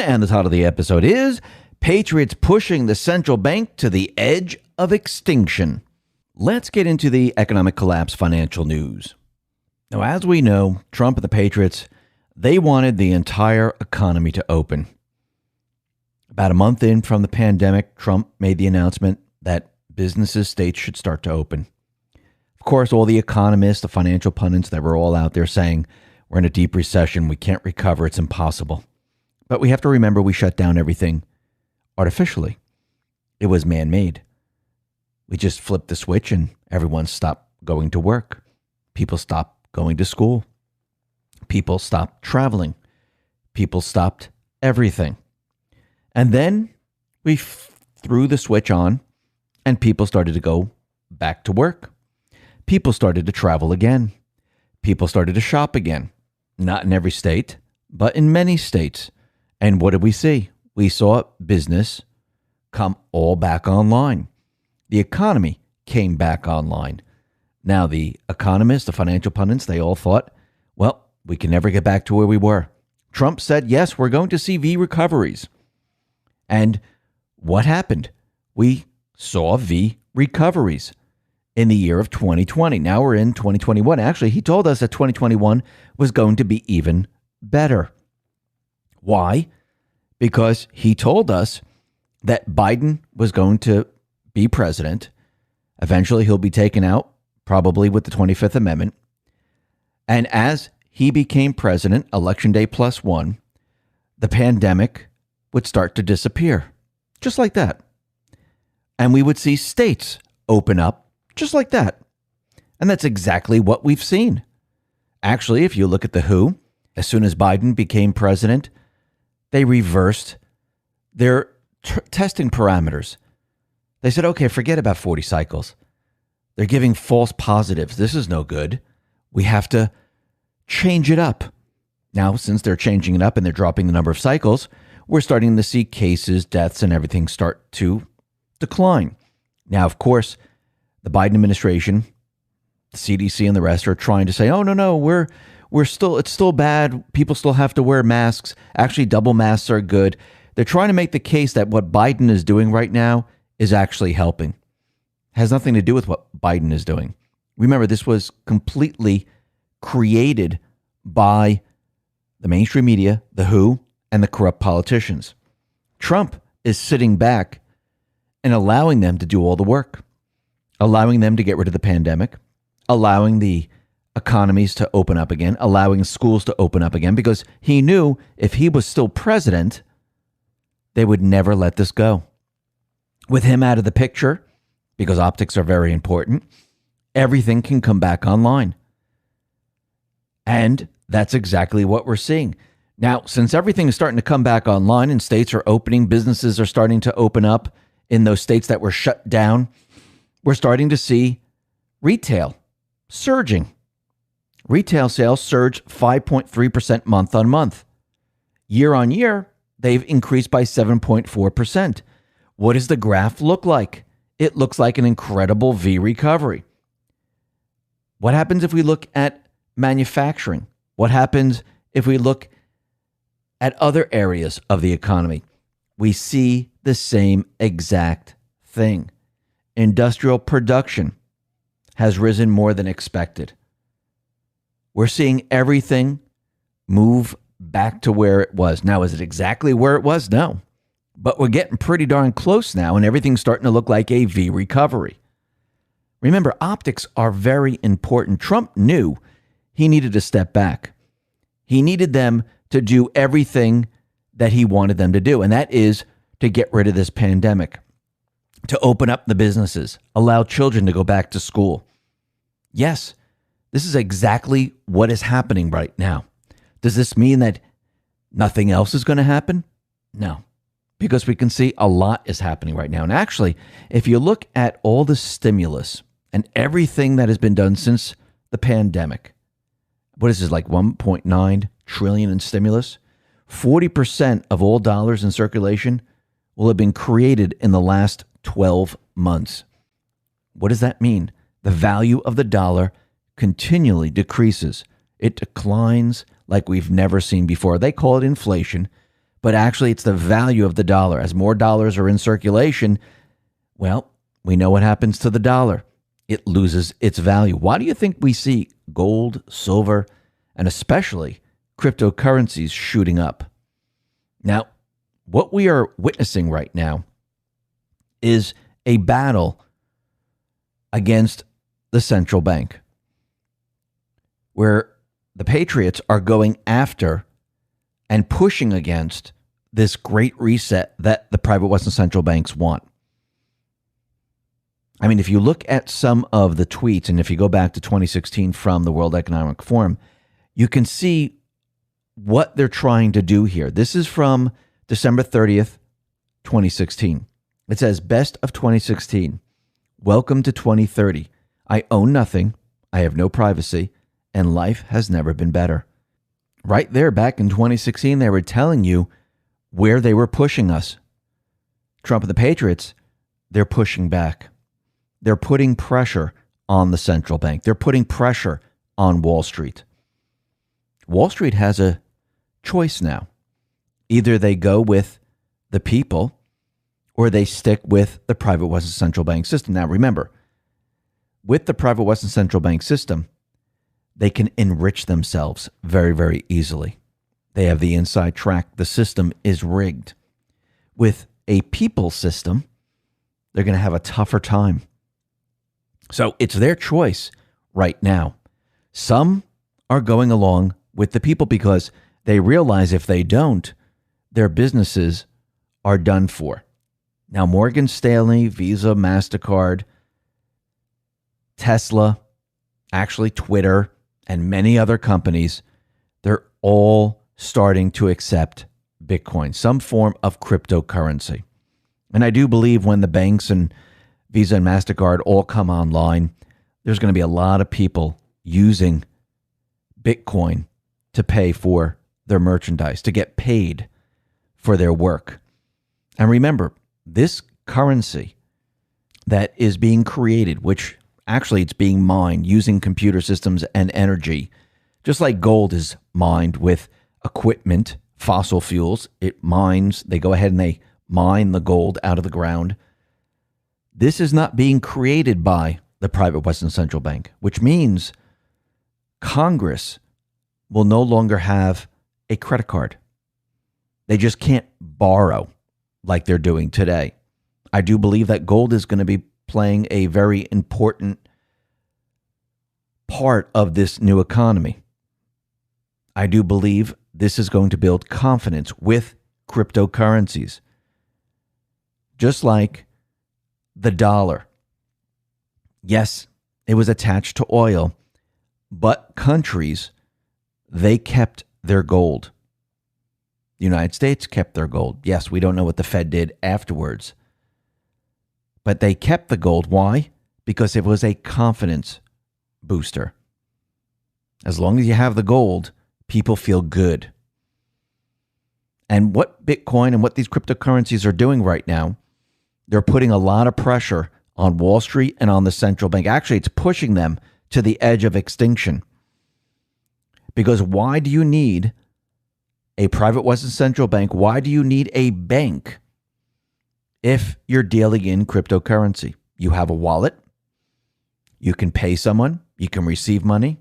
And the title of the episode is Patriots Pushing the Central Bank to the Edge of Extinction. Let's get into the economic collapse financial news. Now, as we know, Trump and the Patriots, they wanted the entire economy to open. About a month in from the pandemic, Trump made the announcement that businesses, states should start to open. Of course, all the economists, the financial pundits, they were all out there saying, we're in a deep recession, we can't recover, it's impossible. But we have to remember we shut down everything artificially. It was man-made. We just flipped the switch and everyone stopped going to work. People stopped going to school. People stopped traveling. People stopped everything. And then we threw the switch on and people started to go back to work. People started to travel again. People started to shop again. Not in every state, but in many states. And what did we see? We saw business come all back online. The economy came back online. Now, the economists, the financial pundits, they all thought, well, we can never get back to where we were. Trump said, yes, we're going to see V recoveries. And what happened? We saw V recoveries in the year of 2020. Now we're in 2021. Actually, he told us that 2021 was going to be even better. Why? Because he told us that Biden was going to be president. Eventually, he'll be taken out, probably with the 25th Amendment. And as he became president, Election Day +1, the pandemic would start to disappear, just like that. And we would see states open up, just like that. And that's exactly what we've seen. Actually, if you look at the WHO, as soon as Biden became president, they reversed their testing parameters. They said, okay, forget about 40 cycles. They're giving false positives. This is no good. We have to change it up. Now, since they're changing it up and they're dropping the number of cycles, we're starting to see cases, deaths, and everything start to decline. Now, of course, the Biden administration, the CDC and the rest are trying to say, oh, no, it's still bad. People still have to wear masks. Actually, double masks are good. They're trying to make the case that what Biden is doing right now is actually helping. It has nothing to do with what Biden is doing. Remember, this was completely created by the mainstream media, the WHO, and the corrupt politicians. Trump is sitting back and allowing them to do all the work, allowing them to get rid of the pandemic, allowing the economies to open up again, allowing schools to open up again, because he knew if he was still president, they would never let this go. With him out of the picture, because optics are very important, everything can come back online. And that's exactly what we're seeing. Now, since everything is starting to come back online and states are opening, businesses are starting to open up in those states that were shut down, we're starting to see retail surging. Retail sales surged 5.3% month on month. Year on year, they've increased by 7.4%. What does the graph look like? It looks like an incredible V recovery. What happens if we look at manufacturing? What happens if we look at other areas of the economy? We see the same exact thing. Industrial production has risen more than expected. We're seeing everything move back to where it was. Now, is it exactly where it was? No. But we're getting pretty darn close now, and everything's starting to look like a V recovery. Remember, optics are very important. Trump knew he needed to step back. He needed them to do everything that he wanted them to do, and that is to get rid of this pandemic, to open up the businesses, allow children to go back to school. Yes, this is exactly what is happening right now. Does this mean that nothing else is going to happen? No, because we can see a lot is happening right now. And actually, if you look at all the stimulus and everything that has been done since the pandemic, what is this, like 1.9 trillion in stimulus? 40% of all dollars in circulation will have been created in the last 12 months. What does that mean? The value of the dollar continually decreases. It declines like we've never seen before. They call it inflation, but actually it's the value of the dollar. As more dollars are in circulation, well, we know what happens to the dollar. It loses its value. Why do you think we see gold, silver, and especially cryptocurrencies shooting up? Now, what we are witnessing right now is a battle against the central bank, where the patriots are going after and pushing against this great reset that the private Western central banks want. I mean, if you look at some of the tweets, and if you go back to 2016 from the World Economic Forum, you can see what they're trying to do here. This is from December 30th, 2016. It says, best of 2016. Welcome to 2030. I own nothing. I have no privacy. And life has never been better. Right there, back in 2016, they were telling you where they were pushing us. Trump and the Patriots, they're pushing back. They're putting pressure on the central bank. They're putting pressure on Wall Street. Wall Street has a choice now. Either they go with the people or they stick with the private Western central bank system. Now, remember, with the private Western central bank system, they can enrich themselves very, very easily. They have the inside track. The system is rigged. With a people system, they're going to have a tougher time. So it's their choice right now. Some are going along with the people because they realize if they don't, their businesses are done for. Now, Morgan Stanley, Visa, MasterCard, Tesla, actually Twitter, and many other companies, they're all starting to accept Bitcoin, some form of cryptocurrency. And I do believe when the banks and Visa and MasterCard all come online, there's going to be a lot of people using Bitcoin to pay for their merchandise, to get paid for their work. And remember, this currency that is being created, which actually it's being mined using computer systems and energy, just like gold is mined with equipment, fossil fuels. It mines, they go ahead and they mine the gold out of the ground. This is not being created by the private Western central bank, which means Congress will no longer have a credit card. They just can't borrow like they're doing today. I do believe that gold is going to be playing a very important part of this new economy. I do believe this is going to build confidence with cryptocurrencies. Just like the dollar. Yes, it was attached to oil, but countries, they kept their gold. The United States kept their gold. Yes, we don't know what the Fed did afterwards, but they kept the gold. Why? Because it was a confidence booster. As long as you have the gold, people feel good. And what Bitcoin and what these cryptocurrencies are doing right now, they're putting a lot of pressure on Wall Street and on the central bank. Actually, it's pushing them to the edge of extinction. Because why do you need a private Western central bank? Why do you need a bank if you're dealing in cryptocurrency? You have a wallet. You can pay someone. You can receive money.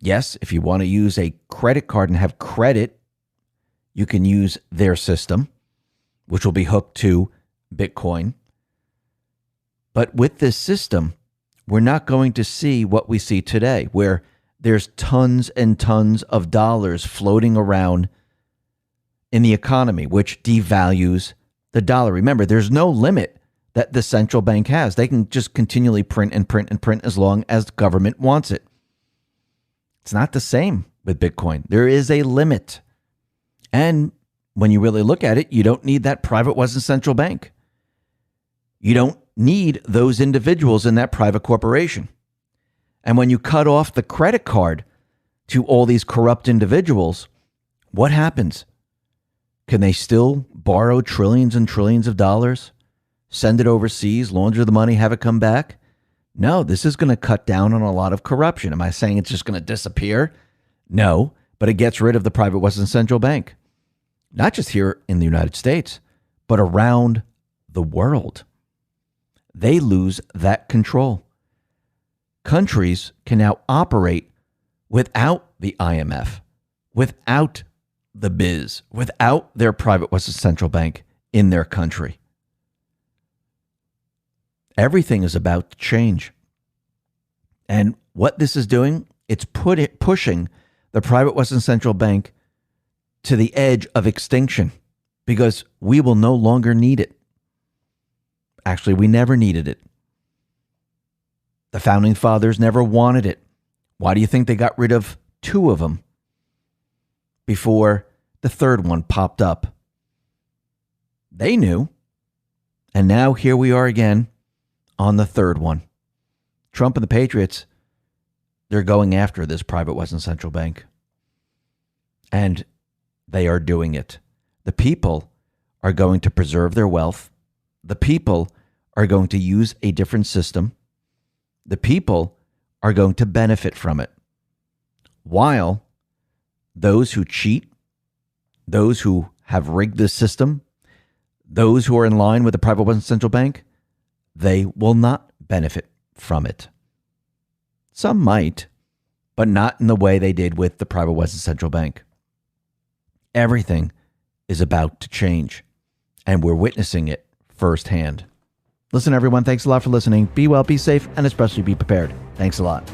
Yes, if you want to use a credit card and have credit, you can use their system, which will be hooked to Bitcoin. But with this system, we're not going to see what we see today, where there's tons and tons of dollars floating around in the economy, which devalues the dollar. Remember, there's no limit that the central bank has. They can just continually print and print and print as long as the government wants it. It's not the same with Bitcoin. There is a limit. And when you really look at it, you don't need that private Western central bank. You don't need those individuals in that private corporation. And when you cut off the credit card to all these corrupt individuals, what happens? Can they still borrow trillions and trillions of dollars, send it overseas, launder the money, have it come back? No, this is going to cut down on a lot of corruption. Am I saying it's just going to disappear? No, but it gets rid of the private Western central bank. not just here in the United States, but around the world. They lose that control. Countries can now operate without the IMF, without the biz, without their private Western central bank in their country. Everything is about to change. And what this is doing, it's pushing the private Western central bank to the edge of extinction because we will no longer need it. Actually, we never needed it. The founding fathers never wanted it. Why do you think they got rid of 2 of them before the 3rd one popped up? They knew. And now here we are again on the 3rd one. Trump and the Patriots, they're going after this private Western central bank. And they are doing it. The people are going to preserve their wealth. The people are going to use a different system. The people are going to benefit from it. While those who cheat, those who have rigged the system, those who are in line with the private Western central bank, they will not benefit from it. Some might, but not in the way they did with the private Western central bank. Everything is about to change, and we're witnessing it firsthand. Listen, everyone, thanks a lot for listening. Be well, be safe, and especially be prepared. Thanks a lot.